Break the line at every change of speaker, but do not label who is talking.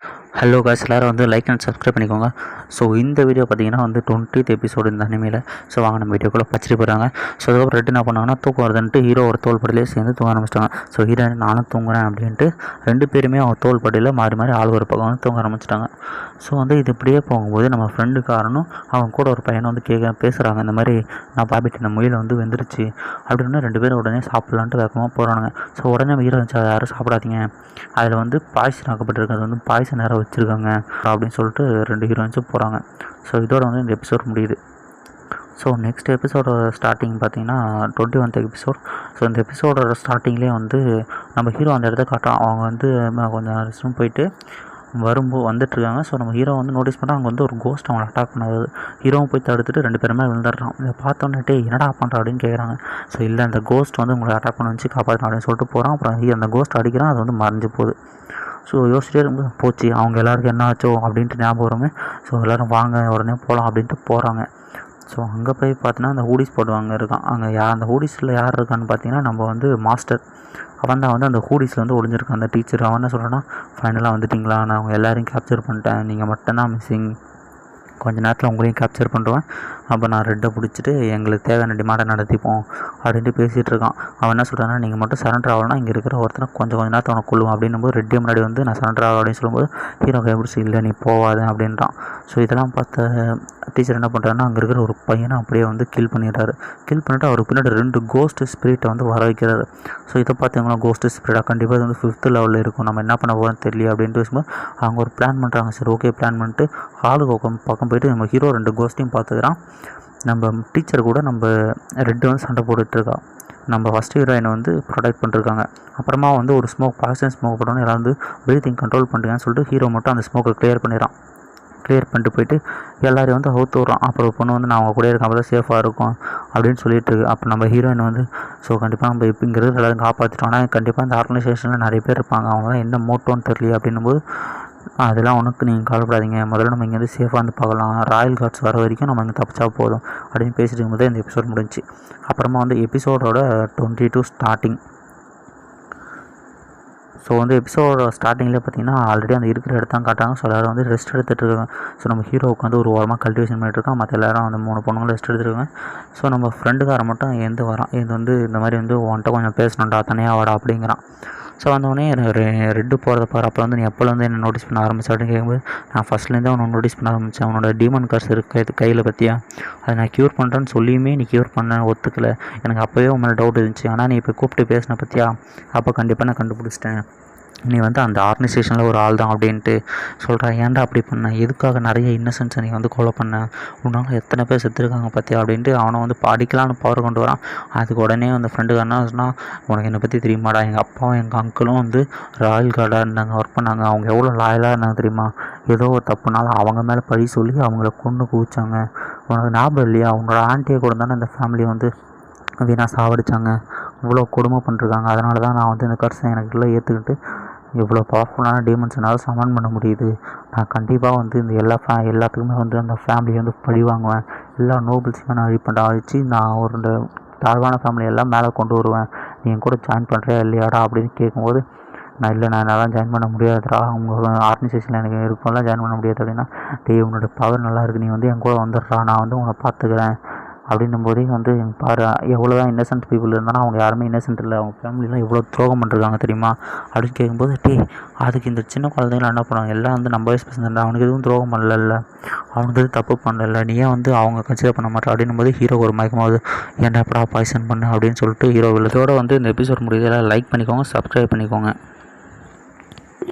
Hello guys, எல்லோரும் வந்து like and subscribe பண்ணிக்கோங்க. ஸோ இந்த வீடியோ பார்த்தீங்கன்னா வந்து 20th எபிசோடு இந்த அனிமையில். ஸோ வாங்க நம்ம வீடியோக்குள்ளே பச்சிட்டு போகிறாங்க. ஸோ அதுக்கப்புறம் ரெட்டு என்ன பண்ணாங்கன்னா, தூக்கம் வருதுன்ட்டு ஹீரோ ஒரு தோள்படியிலே சேர்ந்து தூங்க ஆரம்பிச்சிட்டாங்க. ஸோ ஹீரோயின் நானும் தூங்குறேன் அப்படின்ட்டு 2 பேருமே அவங்க தோள்படியில் மாறி மாறி ஆள் ஒரு பக்கம் வந்து தூங்க ஆரம்பிச்சிட்டாங்க. ஸோ வந்து இது இப்படியே போகும்போது நம்ம ஃப்ரெண்டுக்காரனும் அவங்க கூட ஒரு பையனை வந்து பேசுகிறாங்க. இந்த மாதிரி நான் பாபிட்டு இந்த முயலை வந்து வெந்துருச்சு அப்படின்னு 2 பேரும் உடனே சாப்பிட்லான்ட்டு வேகமாக போகிறானுங்க. ஸோ உடனே ஹீரோ இருந்துச்சு, அதை யாரும் சாப்பிடாதீங்க, அதில் வந்து பாய்சன் ஆக்கப்பட்டிருக்கு, அது வந்து பாய்சன் நேரம் வச்சுருக்காங்க அப்படின்னு சொல்லிட்டு 2 ஹீரோயின்ஸும் போகிறாங்க. ஸோ இதோட வந்து இந்த எபிசோட் முடியுது. ஸோ நெக்ஸ்ட் எபிசோட ஸ்டார்டிங் பார்த்தீங்கன்னா 21th எபிசோட். ஸோ இந்த எபிசோடோட ஸ்டார்டிங்லேயே வந்து நம்ம ஹீரோ அந்த இடத்த காட்டுறோம். அவங்க வந்து கொஞ்சம் ரெஸ்ட் ரூம் போயிட்டு வந்துட்டுருக்காங்க. ஸோ நம்ம ஹீரோ வந்து நோட்டீஸ் பண்ணால் அங்கே வந்து ஒரு கோஸ்ட் அவங்களை அட்டாக் பண்ணாது. ஹீரோவும் போய் தடுத்துட்டு 2 பேருமே விழுந்துடுறான். இதை பார்த்தோன்னே என்னடா பண்ணுற அப்படின்னு கேட்குறாங்க. ஸோ இல்லை, அந்த கோஸ்ட் வந்து உங்களை அட்டாக் பண்ண வச்சு காப்பாற்றணும் அப்படின்னு சொல்லிட்டு போகிறான். அப்புறம் அந்த கோஸ்ட் அடிக்கிறான், அது வந்து மறைஞ்சு போகுது. ஸோ யோசிச்சிட்டே இருக்கும்போது போச்சு, அவங்க எல்லாருக்கும் என்ன ஆச்சோ அப்படின்ட்டு ஞாபகம் வருமே. ஸோ எல்லோரும் வாங்க உடனே போகலாம் அப்படின்ட்டு போகிறாங்க. ஸோ அங்கே போய் பார்த்தீங்கன்னா அந்த ஹூடிஸ் போடுவாங்க இருக்கான். அங்கே அந்த ஹூடிஸில் யார் இருக்கான்னு பார்த்தீங்கன்னா நம்ம வந்து மாஸ்டர். அவன் தான் வந்து அந்த ஹூடிஸில் வந்து ஒளிஞ்சிருக்கான். அந்த டீச்சர் அவன் என்ன சொல்கிறான்னா, ஃபைனலாக வந்துட்டிங்களா, நான் அவங்க எல்லோரையும் கேப்சர் பண்ணிட்டேன், நீங்கள் மட்டும்தான் மிஸ்ஸிங், கொஞ்ச நேரத்தில் உங்களையும் கேப்சர் பண்ணுறேன், அப்போ நான் ரெட்டை பிடிச்சிட்டு எங்களுக்கு தேவையான டிமாண்டை நடத்திப்போம் அப்படின்ட்டு பேசிகிட்டு இருக்கான். அவன் என்ன சொல்கிறான்னா, நீங்கள் மட்டும் சரண்டர் ஆகலைன்னா இங்கே இருக்கிற ஒருத்தனை கொஞ்சம் நேரத்தை அவனை கொள்ளுவான் அப்படின்னும் போது ரெட்டே முன்னாடி வந்து நான் சரண்டர் ஆகலை அப்படின்னு சொல்லும்போது ஹீரோ கைப்பிடிச்சி இல்லை நீ போவாத அப்படின்றான். ஸோ இதெல்லாம் பார்த்த டீச்சர் என்ன பண்ணுறாருன்னா, அங்கே இருக்கிற ஒரு பையனை அப்படியே வந்து கில் பண்ணிடுறாரு. கில் பண்ணிவிட்டு அவருக்கு பின்னாடி 2 கோஸ்ட் ஸ்பிரிட்டை வந்து வர வைக்கிறாரு. ஸோ இதை பார்த்தீங்கன்னா கோஸ்ட் ஸ்பிரிட்டாக கண்டிப்பாக இது வந்து 5th லெவலில் இருக்கும், நம்ம என்ன பண்ண போகிறோன்னு தெரியல அப்படின்ட்டு பேசும்போது அவங்க ஒரு பிளான் பண்ணுறாங்க. சரி ஓகே, பிளான் பண்ணிட்டு ஹாலுக்கு பக்கம் போயிட்டு நம்ம ஹீரோ 2 கோஸ்ட்டையும் பார்த்துக்கிறான். நம்ம டீச்சர் கூட நம்ம ரெட்டு வந்து சண்டை போட்டுட்ருக்கா. நம்ம ஃபஸ்ட் ஹீரோயினை வந்து ப்ரொடெக்ட் பண்ணிருக்காங்க. அப்புறமா வந்து ஒரு பாய்சன் ஸ்மோக் போட்டோன்னு எல்லாம் வந்து ப்ரீத்திங் கண்ட்ரோல் பண்ணுறேன்னு சொல்லிட்டு ஹீரோ மட்டும் அந்த ஸ்மோக்கை கிளியர் பண்ணிட்டு போயிட்டு எல்லாரையும் வந்து அவுத்து விட்றான். அப்புறம் பொண்ணு வந்து நான் அவங்க கூட இருக்க அப்போ தான் சேஃபாக இருக்கும் அப்படின்னு சொல்லிட்டு இருக்கு. அப்போ நம்ம ஹீரோயின் வந்து ஸோ கண்டிப்பாக நம்ம இப்போ இங்கிறது எல்லாரும் காப்பாற்றிட்டோம், ஆனால் கண்டிப்பாக இந்த ஆர்கனைசேஷனில் நிறைய பேர் இருப்பாங்க, அவங்க தான் என்ன மோட்டோன்னு தெரியல அப்படின்னும்போது அதெல்லாம் உனக்கு நீங்கள் கவலைப்படாதீங்க, முதல்ல நம்ம இங்கேருந்து சேஃபாக வந்து பார்க்கலாம், ராயல் கார்ட்ஸ் வர வரைக்கும் நம்ம இங்கே தப்பிச்சா போதும் அப்படின்னு பேசிட்டு இருக்கும்போது இந்த எபிசோட் முடிஞ்சு. அப்புறமா வந்து எபிசோடோட 22 ஸ்டார்டிங். ஸோ வந்து எபிசோட ஸ்டார்டிங்கில் பார்த்தீங்கன்னா ஆல்ரெடி அந்த இருக்கிற இடத்தான் காட்டாங்க. ஸோ எல்லோரும் வந்து ரெஸ்ட் எடுத்துகிட்டு இருக்காங்க. ஸோ நம்ம ஹீரோவுக்கு வந்து ஒரு ஓரமாக கல்டிவேஷன் பண்ணிட்டுருக்கான், மற்ற எல்லோரும் அந்த 3 பொண்ணுங்களும் ரெஸ்ட் எடுத்துருக்காங்க. ஸோ நம்ம ஃப்ரெண்டுக்காரன் மட்டும் எந்த வரான், இது வந்து இந்த மாதிரி வந்து உன்கிட்ட கொஞ்சம் பேசணுண்டா, தனியாக வாடா அப்படிங்கிறான். ஸோ வந்தோடனே ரெட்டு போகிறத பாரு, அப்போ வந்து நீ எப்போல வந்து என்ன நோட்டீஸ் பண்ண ஆரம்பிச்ச அப்படின்னு கேட்கும்போது நான் ஃபஸ்ட்லேருந்தே அவனை நோட்டீஸ் பண்ண ஆரம்பித்தேன், அவனோட டீமன் கார்ஸ் இருக்குது கையில் பற்றியா, அதை நான் க்யூர் பண்ணுறேன்னு சொல்லியுமே நீ க்யூர் பண்ண ஒத்துக்கலை, எனக்கு அப்போவே உன் மேலே டவுட் இருந்துச்சு, ஆனால் நீ இப்போ கூப்பிட்டு பேசின பற்றியா, அப்போ கண்டிப்பாக நான் கண்டுபிடிச்சிட்டேன், நீ வந்து அந்த ஆர்கனைசேஷனில் ஒரு ஆள் தான் அப்படின்ட்டு சொல்கிறேன். ஏன்டா அப்படி பண்ண, எதுக்காக நிறைய இன்னசென்ட்ஸை நீ வந்து கொலை பண்ண, உன்னால் எத்தனை பேர் செத்துருக்காங்க பார்த்தியா அப்படின்ட்டு அவனை வந்து படிக்கலான்னு பவர் கொண்டு வரான். அதுக்கு உடனே அந்த ஃப்ரெண்டுக்காரனா சொன்னால், உனக்கு என்னை பற்றி தெரியுமாடா, எங்கள் அப்பாவும் எங்கள் அங்கிளும் வந்து ராயல் கார்டாக இருந்தாங்க, ஒர்க் பண்ணாங்க, அவங்க எவ்வளோ லாயலாக இருந்தாங்க தெரியுமா, ஏதோ ஒரு தப்புனால அவங்க மேலே பழி சொல்லி அவங்கள கொண்டு குவிச்சாங்க, உனக்கு ஞாபகம் இல்லையா, அவங்களோட ஆண்டியை கூட தானே அந்த ஃபேமிலி வந்து வீணாக சாவடிச்சாங்க, இவ்வளோ கொடுமை பண்ணிருக்காங்க, அதனால தான் நான் வந்து இந்த கர்ஸை எனக்கு எல்லாம் ஏற்றுக்கிட்டு இவ்வளோ பவர்ஃபுல்லான டீமன்ஸ் என்னால் சமான் பண்ண முடியுது, நான் கண்டிப்பாக வந்து இந்த எல்லாத்துக்குமே வந்து அந்த ஃபேமிலியை வந்து பழி வாங்குவேன், எல்லா நோபல்ஸுமே நான் அழிச்சு நான் ஒரு தாழ்வான ஃபேமிலியெல்லாம் மேலே கொண்டு வருவேன், நீ என் கூட ஜாயின் பண்ணுறியா இல்லையாடா அப்படின்னு கேட்கும்போது நான் இல்லை, நான் என்னால் ஜாயின் பண்ண முடியாதுடா, உங்கள் ஆர்கனைசேஷனில் எனக்கு இருக்கும்லாம் ஜாயின் பண்ண முடியாது அப்படின்னா, உன்னோட பவர் நல்லா இருக்குது, நீ வந்து என் கூட வந்துடுறா, நான் வந்து உன்னை பார்த்துக்கிறேன் அப்படின்னும் போதே வந்து பாரு எவ்வளோ தான் இன்னசென்ட் பீப்புள் இருந்தாலும் அவங்க யாருமே இன்னசென்ட் இல்லை, அவங்க ஃபேமிலிலாம் எவ்வளோ துரோகம் பண்ணிருக்காங்க தெரியுமா அப்படின்னு கேட்கும்போது அதுக்கு இந்த சின்ன குழந்தைங்களாம் என்ன பண்ணுவாங்க, எல்லாம் வந்து நம்ம வயசு பசங்க, அவனுக்கு எதுவும் துரோகம் பண்ணல, அவனுக்கு எதுவும் தப்பு பண்ணல, நீ ஏன் வந்து அவங்க கன்சிடர் பண்ண மாட்டேன் அப்படின்னும் போது ஹீரோ ஒரு மயக்கமாவது ஏன்டா எப்படா பாய்சன் பண்ண அப்படின்னு சொல்லிட்டு ஹீரோ விழுதோடு வந்து இந்த எபிசோட் முடியுது. எல்லாம் லைக் பண்ணிக்கோங்க, சப்ஸ்கிரைப் பண்ணிக்கோங்க.